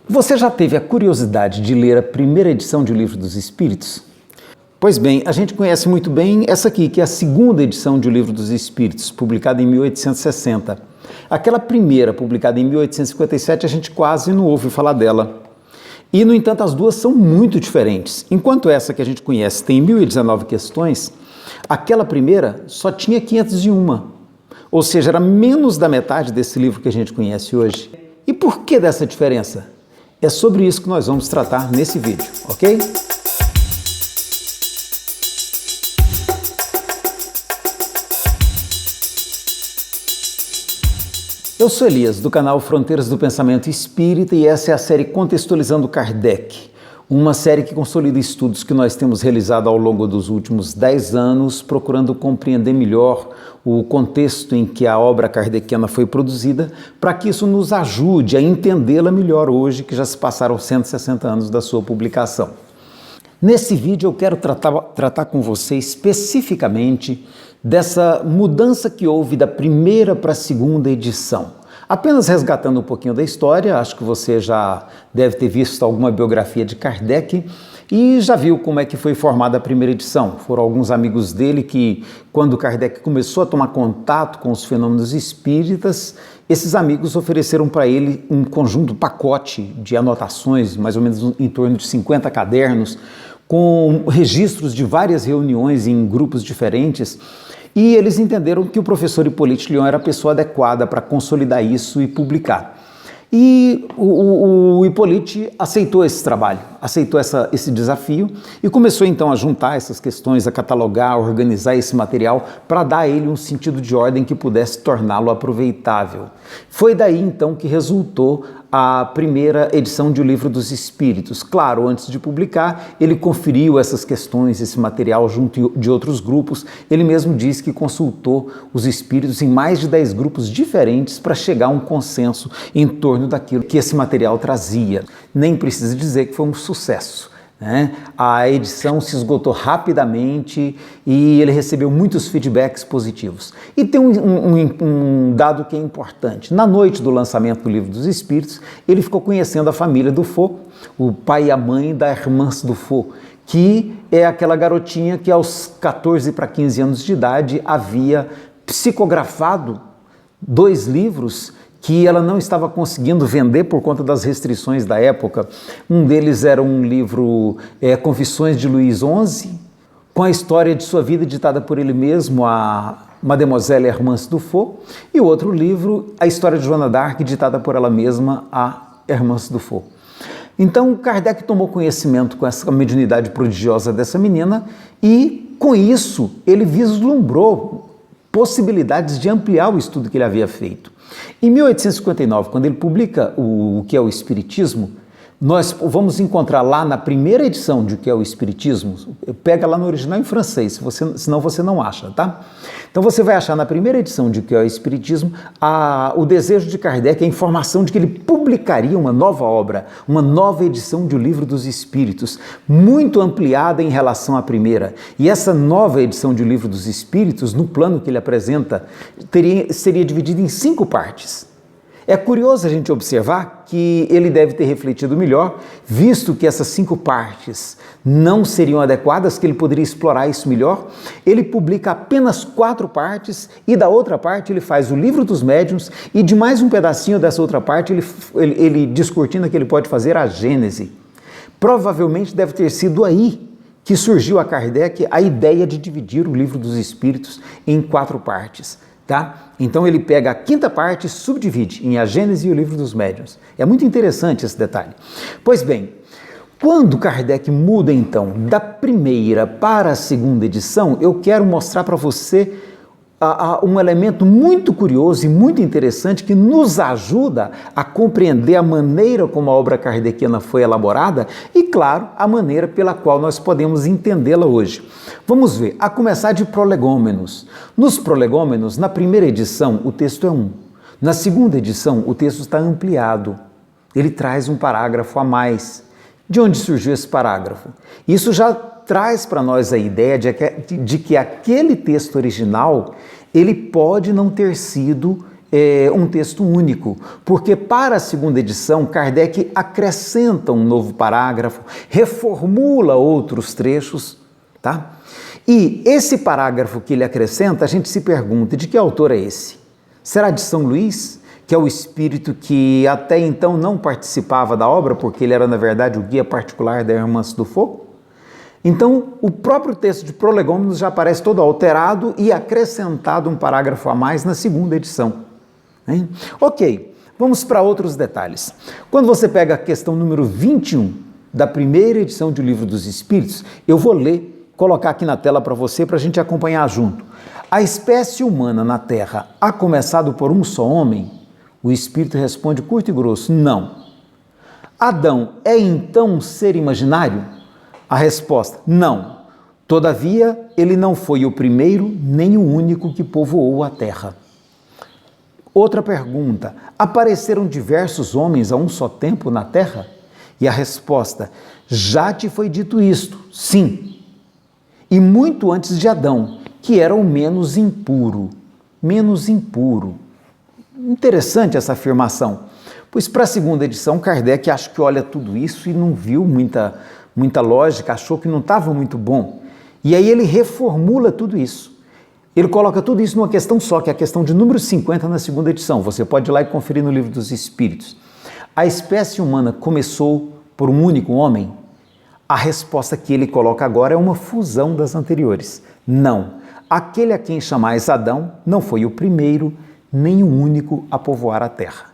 Você já teve a curiosidade de ler a primeira edição de O Livro dos Espíritos? Pois bem, a gente conhece muito bem essa aqui, que é a segunda edição de O Livro dos Espíritos, publicada em 1860. Aquela primeira, publicada em 1857, a gente quase não ouve falar dela. E, no entanto, as duas são muito diferentes. Enquanto essa que a gente conhece tem 1019 questões, aquela primeira só tinha 501. Ou seja, era menos da metade desse livro que a gente conhece hoje. E por que dessa diferença? É sobre isso que nós vamos tratar nesse vídeo, ok? Eu sou Elias, do canal Fronteiras do Pensamento Espírita, e essa é a série Contextualizando Kardec, uma série que consolida estudos que nós temos realizado ao longo dos últimos 10 anos, procurando compreender melhor o contexto em que a obra kardeciana foi produzida, para que isso nos ajude a entendê-la melhor hoje, que já se passaram 160 anos da sua publicação. Nesse vídeo eu quero tratar com você especificamente dessa mudança que houve da primeira para a segunda edição. Apenas resgatando um pouquinho da história, acho que você já deve ter visto alguma biografia de Kardec e já viu como é que foi formada a primeira edição. Foram alguns amigos dele que, quando Kardec começou a tomar contato com os fenômenos espíritas, esses amigos ofereceram para ele um pacote de anotações, mais ou menos em torno de 50 cadernos, com registros de várias reuniões em grupos diferentes, e eles entenderam que o professor Hippolyte Lyon era a pessoa adequada para consolidar isso e publicar. E o Hippolyte aceitou esse trabalho, aceitou esse desafio e começou então a juntar essas questões, a catalogar, a organizar esse material para dar a ele um sentido de ordem que pudesse torná-lo aproveitável. Foi daí então que resultou a primeira edição de O Livro dos Espíritos. Claro, antes de publicar, ele conferiu essas questões, esse material junto de outros grupos. Ele mesmo disse que consultou os espíritos em mais de 10 grupos diferentes para chegar a um consenso em torno daquilo que esse material trazia. Nem precisa dizer que foi um sucesso, né? A edição se esgotou rapidamente e ele recebeu muitos feedbacks positivos. E tem um dado que é importante. Na noite do lançamento do Livro dos Espíritos, ele ficou conhecendo a família Dufault, o pai e a mãe da Hermance Dufault, que é aquela garotinha que aos 14 para 15 anos de idade havia psicografado 2 livros que ela não estava conseguindo vender por conta das restrições da época. Um deles era um livro, Confissões de Luís XI, com a história de sua vida ditada por ele mesmo, a Mademoiselle Hermance Dufault, e o outro livro, A História de Joana d'Arc, ditada por ela mesma, a Hermance Dufault. Então, Kardec tomou conhecimento com essa mediunidade prodigiosa dessa menina e, com isso, ele vislumbrou possibilidades de ampliar o estudo que ele havia feito. Em 1859, quando ele publica o que é o Espiritismo, nós vamos encontrar lá na primeira edição de O que é o Espiritismo, pega lá no original em francês, senão você não acha, tá? Então você vai achar na primeira edição de O que é o Espiritismo o desejo de Kardec, a informação de que ele publicaria uma nova obra, uma nova edição de O Livro dos Espíritos, muito ampliada em relação à primeira. E essa nova edição de O Livro dos Espíritos, no plano que ele apresenta, seria dividida em 5 partes. É curioso a gente observar que ele deve ter refletido melhor, visto que essas 5 partes não seriam adequadas, que ele poderia explorar isso melhor. Ele publica apenas 4 partes e da outra parte ele faz o Livro dos Médiuns e de mais um pedacinho dessa outra parte ele descortina que ele pode fazer a Gênese. Provavelmente deve ter sido aí que surgiu a Kardec a ideia de dividir o Livro dos Espíritos em 4 partes. Tá? Então ele pega a 5ª parte e subdivide em A Gênese e o Livro dos Médiuns. É muito interessante esse detalhe. Pois bem, quando Kardec muda então da primeira para a segunda edição, eu quero mostrar para você um elemento muito curioso e muito interessante que nos ajuda a compreender a maneira como a obra kardeciana foi elaborada e, claro, a maneira pela qual nós podemos entendê-la hoje. Vamos ver, a começar de prolegômenos. Nos prolegômenos, na primeira edição, o texto é 1. Na segunda edição, o texto está ampliado. Ele traz um parágrafo a mais. De onde surgiu esse parágrafo? Isso já traz para nós a ideia de que aquele texto original ele pode não ter sido um texto único, porque para a segunda edição, Kardec acrescenta um novo parágrafo, reformula outros trechos, tá? E esse parágrafo que ele acrescenta, a gente se pergunta, de que autor é esse? Será de São Luís, que é o espírito que até então não participava da obra, porque ele era, na verdade, o guia particular da Irmãs do Fogo? Então, o próprio texto de Prolegômenos já aparece todo alterado e acrescentado um parágrafo a mais na segunda edição. Hein? Ok, vamos para outros detalhes. Quando você pega a questão número 21 da primeira edição de O Livro dos Espíritos, eu vou ler, colocar aqui na tela para você, para a gente acompanhar junto. A espécie humana na Terra ha começado por um só homem? O Espírito responde curto e grosso, não. Adão é então um ser imaginário? A resposta, não. Todavia, ele não foi o primeiro nem o único que povoou a Terra. Outra pergunta, apareceram diversos homens a um só tempo na Terra? E a resposta, já te foi dito isto, sim. E muito antes de Adão, que era o menos impuro. Menos impuro. Interessante essa afirmação, pois para a segunda edição, Kardec acho que olha tudo isso e não viu muita lógica, achou que não estava muito bom. E aí ele reformula tudo isso. Ele coloca tudo isso numa questão só, que é a questão de número 50 na segunda edição. Você pode ir lá e conferir no Livro dos Espíritos. A espécie humana começou por um único homem? A resposta que ele coloca agora é uma fusão das anteriores. Não. Aquele a quem chamais Adão não foi o primeiro nem o único a povoar a Terra.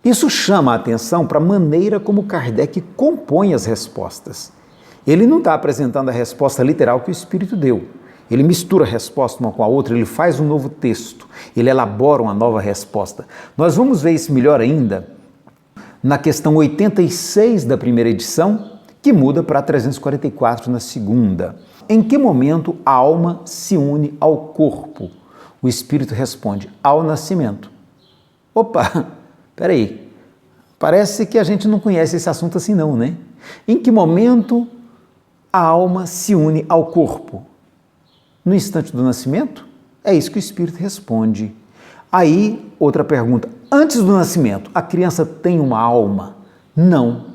Isso chama a atenção para a maneira como Kardec compõe as respostas. Ele não está apresentando a resposta literal que o Espírito deu. Ele mistura a resposta uma com a outra, ele faz um novo texto, ele elabora uma nova resposta. Nós vamos ver isso melhor ainda na questão 86 da primeira edição, que muda para 344 na segunda. Em que momento a alma se une ao corpo? O Espírito responde, ao nascimento. Opa, peraí, parece que a gente não conhece esse assunto assim não, né? Em que momento a alma se une ao corpo? No instante do nascimento? É isso que o Espírito responde. Aí, outra pergunta. Antes do nascimento, a criança tem uma alma? Não.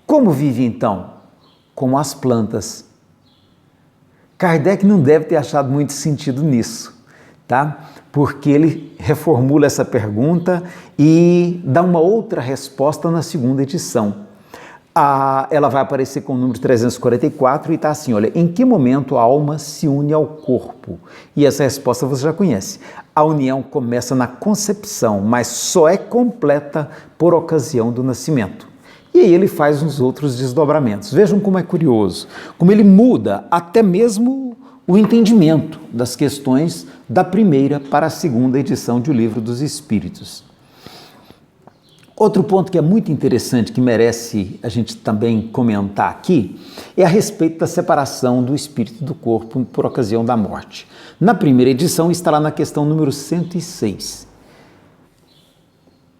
Como vive então? Como as plantas. Kardec não deve ter achado muito sentido nisso, tá? Porque ele reformula essa pergunta e dá uma outra resposta na segunda edição. Ela vai aparecer com o número 344 e está assim, olha, em que momento a alma se une ao corpo? E essa resposta você já conhece. A união começa na concepção, mas só é completa por ocasião do nascimento. E aí ele faz uns outros desdobramentos. Vejam como é curioso, como ele muda até mesmo o entendimento das questões da primeira para a segunda edição de O Livro dos Espíritos. Outro ponto que é muito interessante, que merece a gente também comentar aqui, é a respeito da separação do espírito do corpo por ocasião da morte. Na primeira edição está lá na questão número 106.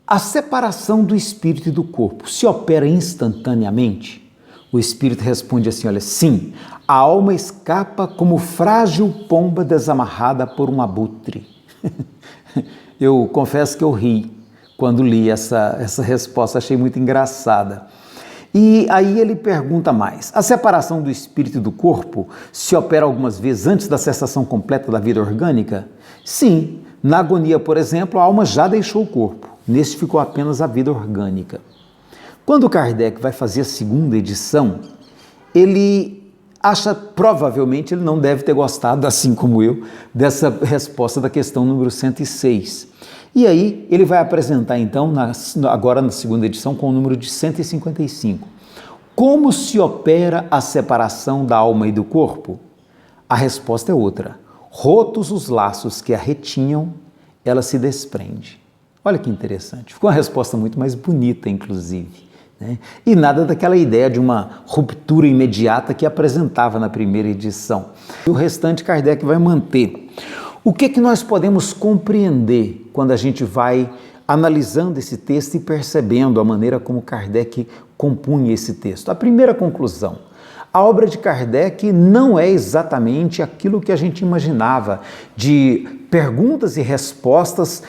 A separação do espírito e do corpo se opera instantaneamente? O espírito responde assim, olha, sim, a alma escapa como frágil pomba desamarrada por um abutre. Eu confesso que eu ri quando li essa resposta, achei muito engraçada. E aí ele pergunta mais, a separação do espírito e do corpo se opera algumas vezes antes da cessação completa da vida orgânica? Sim, na agonia, por exemplo, a alma já deixou o corpo, neste ficou apenas a vida orgânica. Quando Kardec vai fazer a segunda edição, ele acha, provavelmente ele não deve ter gostado, assim como eu, dessa resposta da questão número 106. E aí ele vai apresentar então, agora na segunda edição, com o número de 155. Como se opera a separação da alma e do corpo? A resposta é outra. Rotos os laços que a retinham, ela se desprende. Olha que interessante. Ficou uma resposta muito mais bonita, inclusive, né? E nada daquela ideia de uma ruptura imediata que apresentava na primeira edição. E o restante Kardec vai manter. O que nós podemos compreender quando a gente vai analisando esse texto e percebendo a maneira como Kardec compunha esse texto? A primeira conclusão, A obra de Kardec não é exatamente aquilo que a gente imaginava, de perguntas e respostas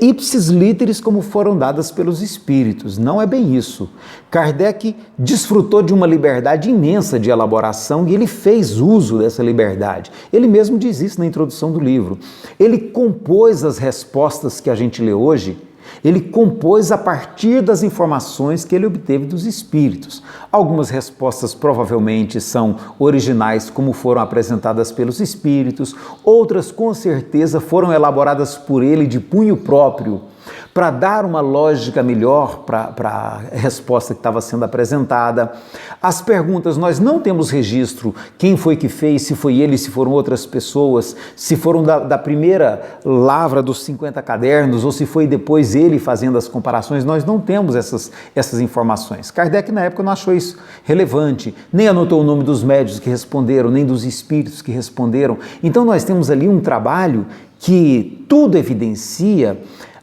ipsis literis como foram dadas pelos espíritos. Não é bem isso. Kardec desfrutou de uma liberdade imensa de elaboração e ele fez uso dessa liberdade. Ele mesmo diz isso na introdução do livro. Ele compôs as respostas que a gente lê hoje. Ele compôs a partir das informações que ele obteve dos espíritos. Algumas respostas provavelmente são originais, como foram apresentadas pelos espíritos, outras com certeza foram elaboradas por ele de punho próprio, para dar uma lógica melhor para a resposta que estava sendo apresentada. As perguntas, nós não temos registro quem foi que fez, se foi ele, se foram outras pessoas, se foram da primeira lavra dos 50 cadernos ou se foi depois ele fazendo as comparações, nós não temos essas informações. Kardec na época não achou isso relevante, nem anotou o nome dos médiuns que responderam, nem dos espíritos que responderam. Então nós temos ali um trabalho que tudo evidencia,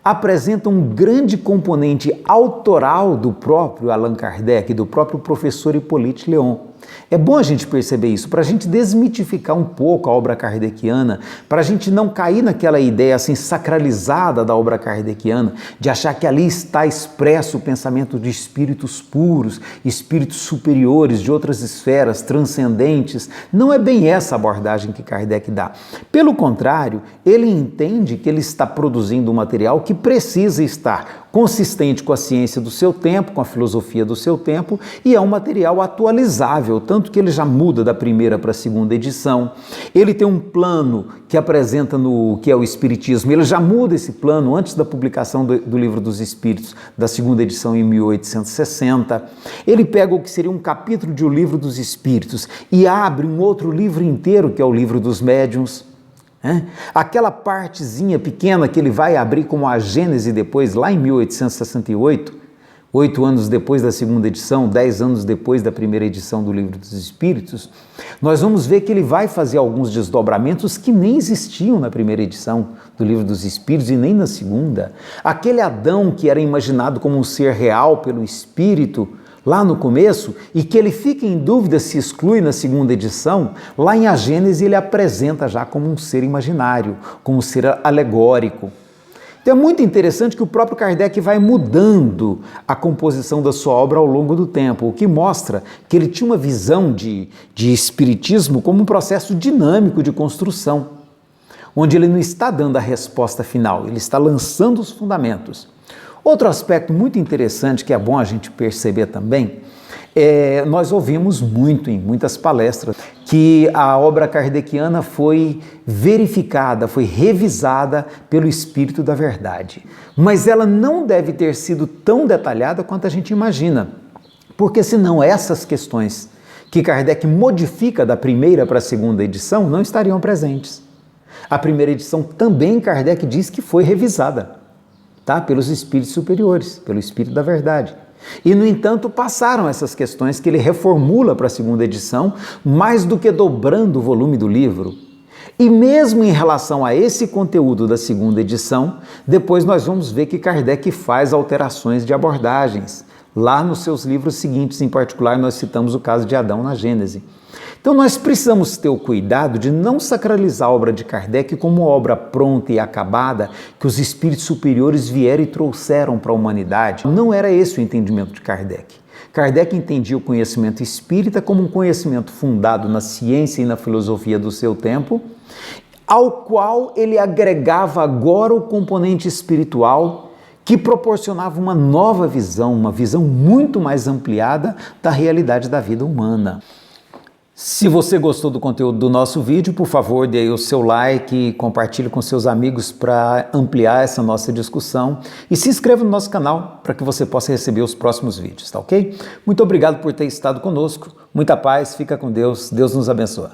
apresenta um grande componente autoral do próprio Allan Kardec, do próprio professor Hippolyte Léon. É bom a gente perceber isso, para a gente desmitificar um pouco a obra kardeciana, para a gente não cair naquela ideia assim sacralizada da obra kardeciana, de achar que ali está expresso o pensamento de espíritos puros, espíritos superiores de outras esferas, transcendentes. Não é bem essa abordagem que Kardec dá. Pelo contrário, ele entende que ele está produzindo um material que precisa estar consistente com a ciência do seu tempo, com a filosofia do seu tempo, e é um material atualizável, tanto que ele já muda da primeira para a segunda edição. Ele tem um plano que apresenta no que é o Espiritismo, ele já muda esse plano antes da publicação do Livro dos Espíritos, da segunda edição em 1860. Ele pega o que seria um capítulo de O Livro dos Espíritos e abre um outro livro inteiro, que é o Livro dos Médiuns. Aquela partezinha pequena que ele vai abrir como a Gênese depois, lá em 1868, 8 anos depois da segunda edição, 10 anos depois da primeira edição do Livro dos Espíritos, nós vamos ver que ele vai fazer alguns desdobramentos que nem existiam na primeira edição do Livro dos Espíritos e nem na segunda. Aquele Adão que era imaginado como um ser real pelo Espírito, lá no começo, e que ele fica em dúvida se exclui na segunda edição, lá em A Gênese ele apresenta já como um ser imaginário, como um ser alegórico. Então é muito interessante que o próprio Kardec vai mudando a composição da sua obra ao longo do tempo, o que mostra que ele tinha uma visão de espiritismo como um processo dinâmico de construção, onde ele não está dando a resposta final, ele está lançando os fundamentos. Outro aspecto muito interessante que é bom a gente perceber também, nós ouvimos muito em muitas palestras que a obra kardeciana foi verificada, foi revisada pelo Espírito da Verdade. Mas ela não deve ter sido tão detalhada quanto a gente imagina, porque senão essas questões que Kardec modifica da primeira para a segunda edição não estariam presentes. A primeira edição também Kardec diz que foi revisada, pelos espíritos superiores, pelo Espírito da Verdade. E, no entanto, passaram essas questões que ele reformula para a segunda edição, mais do que dobrando o volume do livro. E mesmo em relação a esse conteúdo da segunda edição, depois nós vamos ver que Kardec faz alterações de abordagens. Lá nos seus livros seguintes, em particular, nós citamos o caso de Adão na Gênese. Então nós precisamos ter o cuidado de não sacralizar a obra de Kardec como obra pronta e acabada que os espíritos superiores vieram e trouxeram para a humanidade. Não era esse o entendimento de Kardec. Kardec entendia o conhecimento espírita como um conhecimento fundado na ciência e na filosofia do seu tempo, ao qual ele agregava agora o componente espiritual que proporcionava uma nova visão, uma visão muito mais ampliada da realidade da vida humana. Se você gostou do conteúdo do nosso vídeo, por favor, dê aí o seu like e compartilhe com seus amigos para ampliar essa nossa discussão e se inscreva no nosso canal para que você possa receber os próximos vídeos, tá ok? Muito obrigado por ter estado conosco, muita paz, fica com Deus, Deus nos abençoe.